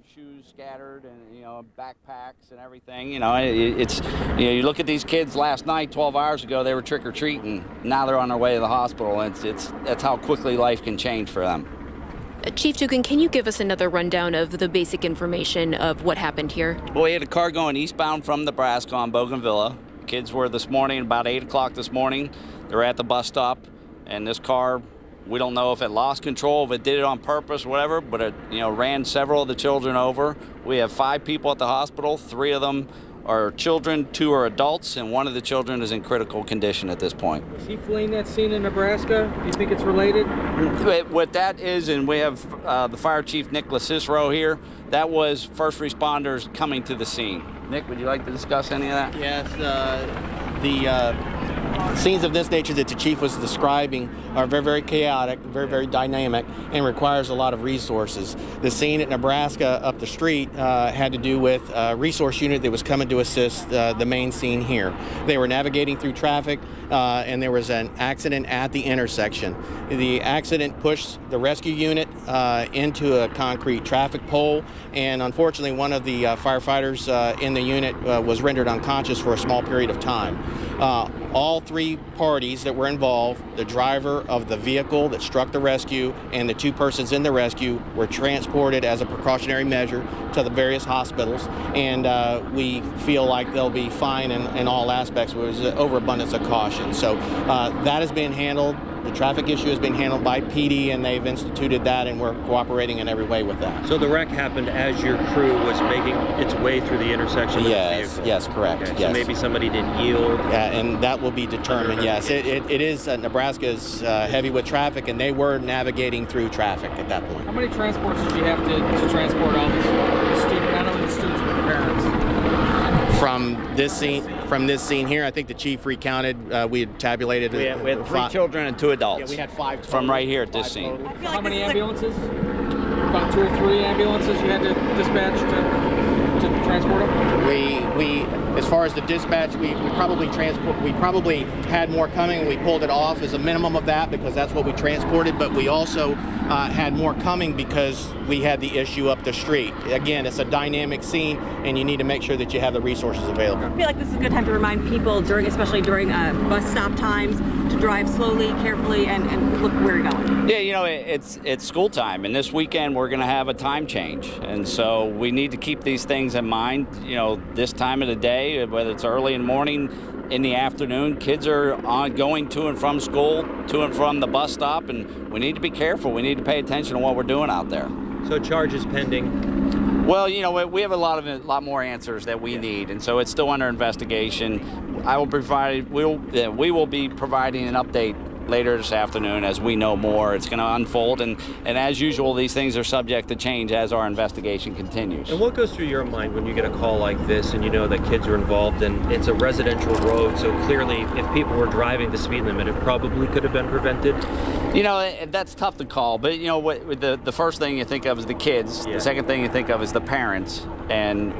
shoes scattered and, backpacks and everything. You look at these kids last night, 12 hours ago, they were trick-or-treating. Now they're on their way to the hospital, and that's how quickly life can change for them. Chief Dugan, can you give us another rundown of the basic information of what happened here? Well, we had a car going eastbound from Nebraska on Bougainvillea. Kids were this morning, about 8 o'clock this morning. They were at the bus stop, and this car, we don't know if it lost control, if it did it on purpose, whatever, but it ran several of the children over. We have 5 people at the hospital. 3 of them are children, 2 are adults, and 1 of the children is in critical condition at this point. Is he fleeing that scene in Nebraska? Do you think it's related? What that is, and we have the Fire Chief Nicholas Cicero here, that was first responders coming to the scene. Nick, would you like to discuss any of that? Yes, the scenes of this nature that the chief was describing are very, very chaotic, very, very dynamic, and requires a lot of resources. The scene at Nebraska up the street had to do with a resource unit that was coming to assist the main scene here. They were navigating through traffic, and there was an accident at the intersection. The accident pushed the rescue unit into a concrete traffic pole, and unfortunately one of the firefighters in the unit was rendered unconscious for a small period of time. All 3 parties that were involved, the driver of the vehicle that struck the rescue and the 2 persons in the rescue, were transported as a precautionary measure to the various hospitals, and we feel like they'll be fine in all aspects. It was an overabundance of caution. So that has been handled. The traffic issue has been handled by PD, and they've instituted that, and we're cooperating in every way with that. So the wreck happened as your crew was making its way through the intersection? Yes, correct. Okay, yes. So maybe somebody didn't yield? Yeah, and that will be determined, yes. It is, Nebraska is heavy with traffic, and they were navigating through traffic at that point. How many transports did you have to transport all the students, not only the students, but the parents? From this scene here, I think the chief recounted. We had tabulated. We had 3 children and 2 adults. Yeah, we had 5 total. From right here at this scene. How many ambulances? About 2 or 3 ambulances you had to dispatch to transport them? We as far as the dispatch, we probably had more coming. We pulled it off as a minimum of that because that's what we transported. But we also had more coming because we had the issue up the street. Again, it's a dynamic scene, and you need to make sure that you have the resources available. I feel like this is a good time to remind people, especially during bus stop times, to drive slowly, carefully, and look where you're going. Yeah, it's school time, and this weekend we're going to have a time change, and so we need to keep these things in mind. This time of the day, whether it's early in the morning, in the afternoon, kids are going to and from school, to and from the bus stop, and we need to be careful. We need to pay attention to what we're doing out there. So charges pending? Well, we have a lot more answers that we need, and so it's still under investigation. We will be providing an update later this afternoon as we know more. It's going to unfold, and as usual, these things are subject to change as our investigation continues. And what goes through your mind when you get a call like this and you know that kids are involved, and it's a residential road, so clearly if people were driving the speed limit, it probably could have been prevented? That's tough to call, but the first thing you think of is the kids. Yeah. The second thing you think of is the parents, and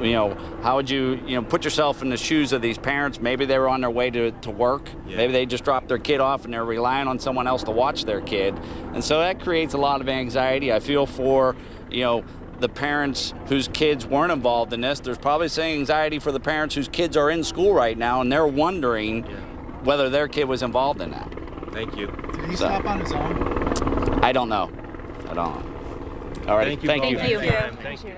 how would you put yourself in the shoes of these parents? Maybe they were on their way to work. Yeah. Maybe they just dropped their kid off and they're relying on someone else to watch their kid, and so that creates a lot of anxiety. I feel for the parents whose kids weren't involved in this. There's probably some anxiety for the parents whose kids are in school right now, and they're wondering whether their kid was involved in that. Thank you. Did he stop on his own? I don't know. All right. Thank you. Thank you. Thank you.